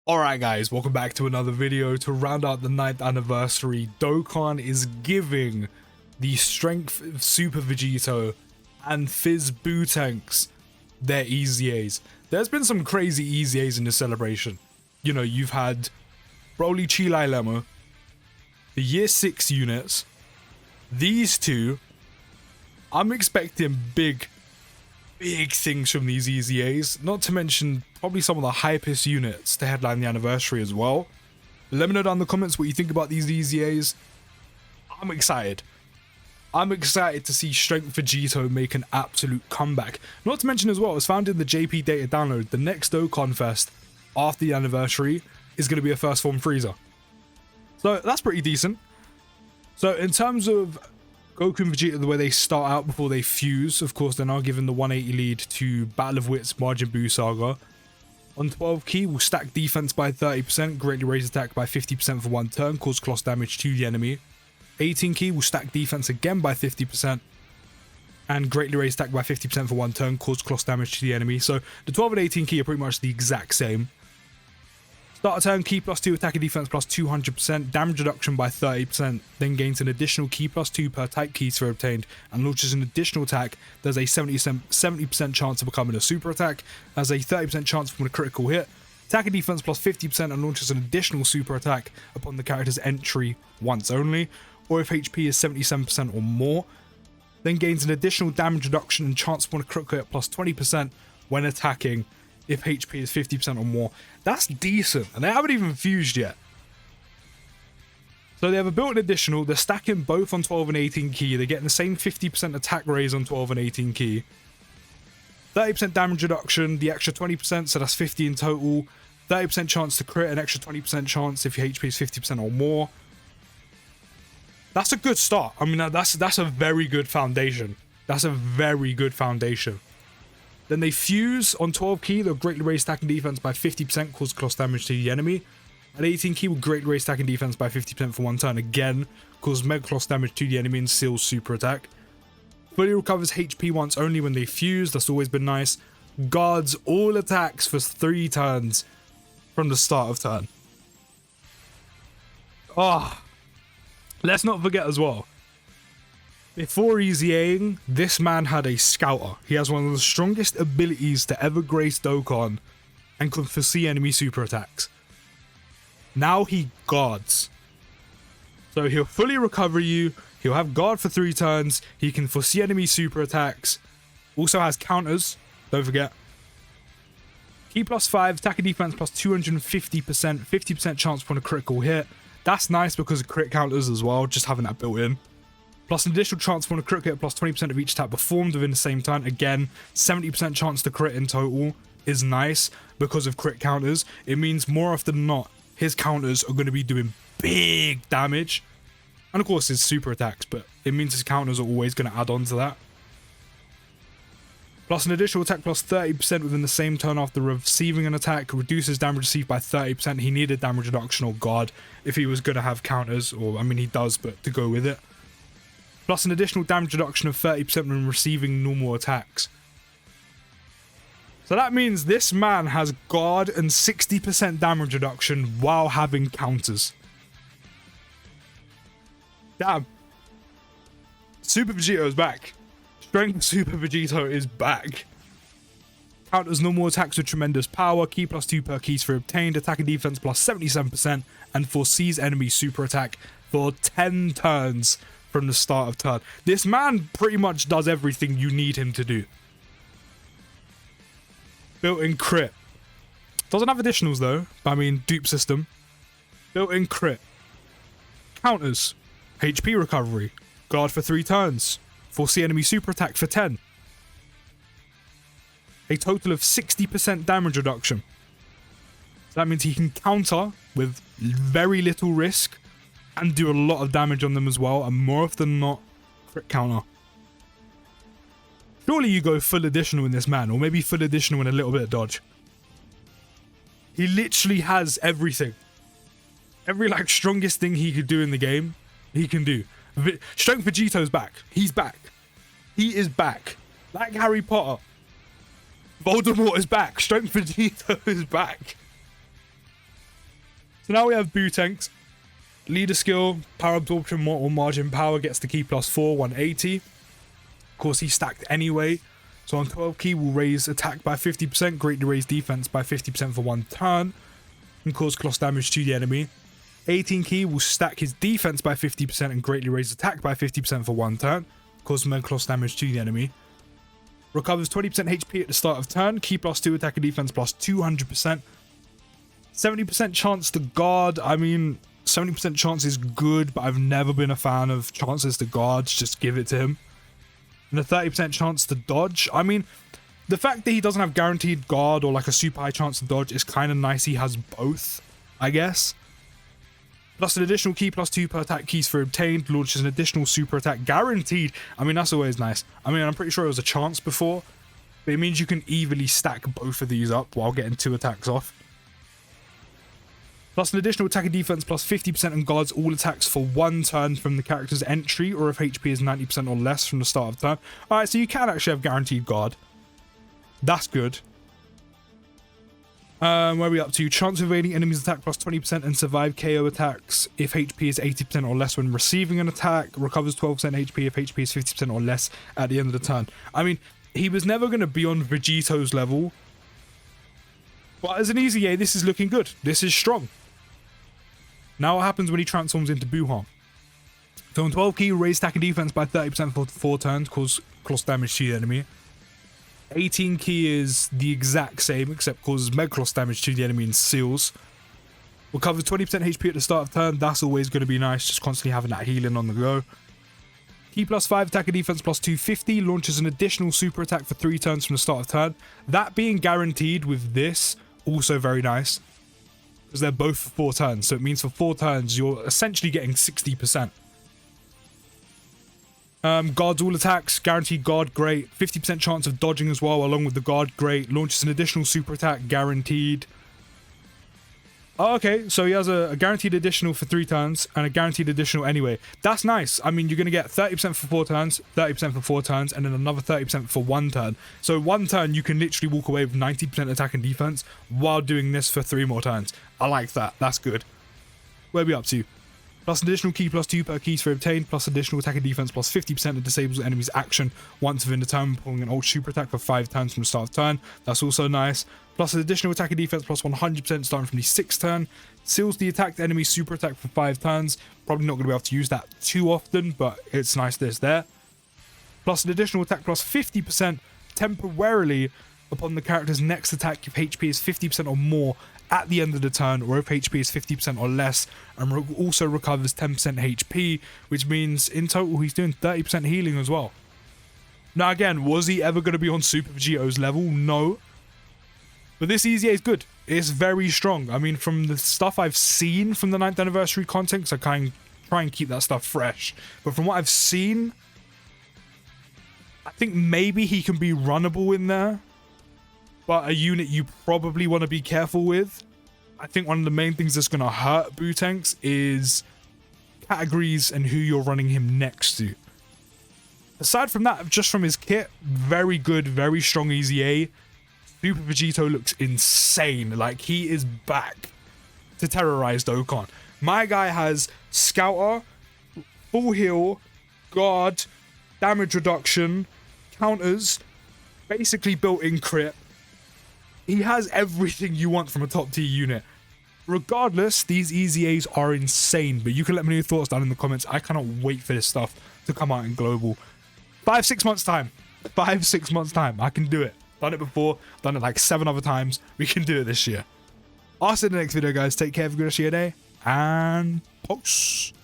Alright guys, welcome back to another video. To round out the 9th anniversary, Dokkan is giving the Strength of Super Vegito and Fizz Buu tanks their Easy A's. There's been some crazy Easy A's in this celebration. You know, you've had Broly Chilai Lemo, the Year 6 units, these two. I'm expecting big things from these Easy A's, not to mention probably some of the hypest units to headline the anniversary as well. Let me know down in the comments what you think about these Easy A's. I'm excited. I'm excited to see Strength Vegito make an absolute comeback. Not to mention as well, as found in the JP data download, the next Dokkan Fest after the anniversary is going to be a first form Frieza. So that's pretty decent. So in terms of Goku and Vegeta, the way they start out before they fuse, of course, they're now given the 180 lead to Battle of Wits Majin Buu Saga. On 12 key, will stack defense by 30%, greatly raise attack by 50% for one turn, cause cloth damage to the enemy. 18 key will stack defense again by 50%, and greatly raise attack by 50% for one turn, cause cloth damage to the enemy. So the 12 and 18 key are pretty much the exact same. Start a turn, key plus 2, attack and defense plus 200%, damage reduction by 30%, then gains an additional key plus 2 per type key sphere obtained, and launches an additional attack. There's a 70% chance of becoming a super attack, has a 30% chance from a critical hit, attack and defense plus 50%, and launches an additional super attack upon the character's entry once only, or if HP is 77% or more. Then gains an additional damage reduction and chance upon a critical hit plus 20% when attacking if HP is 50% or more. That's decent, and they haven't even fused yet. So they have a built-in additional, they're stacking both on 12 and 18 key, they're getting the same 50% attack raise on 12 and 18 key. 30% damage reduction, the extra 20%, so that's 50 in total. 30% chance to crit, an extra 20% chance if your HP is 50% or more. That's a good start. I mean, that's a very good foundation. That's a very good foundation. Then they fuse on 12 key, they'll greatly raise attack and defense by 50%, cause cloth damage to the enemy. At 18 key, will greatly raise attack and defense by 50% for one turn, again, cause mega cloth damage to the enemy and seals super attack. Fully recovers HP once only when they fuse, that's always been nice. Guards all attacks for 3 turns from the start of turn. Let's not forget as well, before Easy Aing, this man had a Scouter. He has one of the strongest abilities to ever grace Dokkan and can foresee enemy super attacks. Now he guards. So he'll fully recover you, he'll have guard for 3 turns, he can foresee enemy super attacks, also has counters, don't forget. Key plus 5, attack and defense plus 250%, 50% chance upon a critical hit. That's nice because of crit counters as well, just having that built in. Plus an additional chance for a crit hit plus 20% of each attack performed within the same turn. Again, 70% chance to crit in total is nice because of crit counters. It means more often than not, his counters are going to be doing big damage. And of course his super attacks, but it means his counters are always going to add on to that. Plus an additional attack plus 30% within the same turn after receiving an attack, reduces damage received by 30%. He needed damage reduction or guard if he was going to have counters, or I mean he does, but to go with it. Plus an additional damage reduction of 30% when receiving normal attacks. So that means this man has guard and 60% damage reduction while having counters. Damn. Super Vegito is back. Strength Super Vegito is back. Counters normal attacks with tremendous power, key plus 2 per key sphere obtained, attack and defense plus 77%, and foresees enemy super attack for 10 turns from the start of turn. This man pretty much does everything you need him to do. Built-in crit. Doesn't have additionals though. I mean, dupe system. Built-in crit. Counters. HP recovery. Guard for 3 turns. Foresee enemy super attack for 10. A total of 60% damage reduction. So that means he can counter with very little risk and do a lot of damage on them as well, and more often than not, crit counter. Surely you go full additional in this man, or maybe full additional and a little bit of dodge. He literally has everything. Every like strongest thing he could do in the game, he can do. Strength Vegito's back. He's back. He is back. Like Harry Potter. Voldemort is back. Strength Vegito is back. So now we have Bootanks. Leader skill, power absorption, mortal margin power gets the key +4, 180. Of course, he's stacked anyway. So on 12 key, we'll raise attack by 50%, greatly raise defense by 50% for 1 turn, and cause cloth damage to the enemy. 18 key will stack his defense by 50% and greatly raise attack by 50% for 1 turn, cause cloth damage to the enemy. Recovers 20% HP at the start of turn, key +2 attack and defense +200%. 70% chance to guard. I mean, 70% chance is good, but I've never been a fan of chances to guard. Just give it to him. And a 30% chance to dodge. I mean, the fact that he doesn't have guaranteed guard or like a super high chance to dodge is kind of nice. He has both, I guess. Plus an additional key +2 per attack keys for obtained. Launches an additional super attack guaranteed. I mean, that's always nice. I mean, I'm pretty sure it was a chance before, but it means you can evenly stack both of these up while getting 2 attacks off. Plus an additional attack and defense +50% and guards all attacks for 1 turn from the character's entry, or if HP is 90% or less from the start of turn. Alright, so you can actually have guaranteed guard. That's good. Where are we up to? Chance of evading enemies' attack +20% and survive KO attacks if HP is 80% or less when receiving an attack. Recovers 12% HP if HP is 50% or less at the end of the turn. I mean, he was never going to be on Vegito's level, but as an easy A, this is looking good. This is strong. Now what happens when he transforms into Buuhan? So on 12 key, raise attack and defense by 30% for 4 turns, cause cloth damage to the enemy. 18 key is the exact same, except causes cloth damage to the enemy and seals. Recovers 20% HP at the start of turn. That's always going to be nice, just constantly having that healing on the go. Key +5 attack and defense +250. Launches an additional super attack for 3 turns from the start of turn. That being guaranteed with this, also very nice, because they're both for 4 turns. So it means for 4 turns, you're essentially getting 60%. Guards all attacks, guaranteed guard, great. 50% chance of dodging as well, along with the guard, great. Launches an additional super attack, guaranteed. Oh, okay, so he has a guaranteed additional for 3 turns and a guaranteed additional anyway. That's nice. I mean, you're going to get 30% for 4 turns, 30% for 4 turns, and then another 30% for 1 turn. So 1 turn, you can literally walk away with 90% attack and defense while doing this for 3 more turns. I like that. That's good. Where are we up to? Plus additional key +2 per keys for obtained, plus additional attack and defense +50% that disables the enemy's action once within the turn, pulling an old super attack for 5 turns from the start of turn. That's also nice. Plus an additional attack and defense +100% starting from the 6th turn. Seals the attacked enemy's super attack for 5 turns. Probably not going to be able to use that too often, but it's nice that it's there. Plus an additional attack +50% temporarily upon the character's next attack if HP is 50% or more at the end of the turn, or if HP is 50% or less, and also recovers 10% HP, which means in total he's doing 30% healing as well. Now again, was he ever going to be on Super Vegito's level? No. But this EZA is good. It's very strong. I mean, from the stuff I've seen from the 9th anniversary content, because I try and keep that stuff fresh, but from what I've seen, I think maybe he can be runnable in there. But a unit you probably want to be careful with. I think one of the main things that's going to hurt Bootanks is categories and who you're running him next to. Aside from that, just from his kit, very good, very strong EZA. Super Vegito looks insane. Like, he is back to terrorize Dokkan. My guy has Scouter, full heal, guard, damage reduction, counters, basically built-in crit. He has everything you want from a top tier unit. Regardless, these EZAs are insane, but you can let me know your thoughts down in the comments. I cannot wait for this stuff to come out in global. 5-6 months time. 5-6 months time. I can do it. Done it before. Done it like 7 other times. We can do it this year. I'll see you in the next video, guys. Take care. Have a good rest of your day. And peace.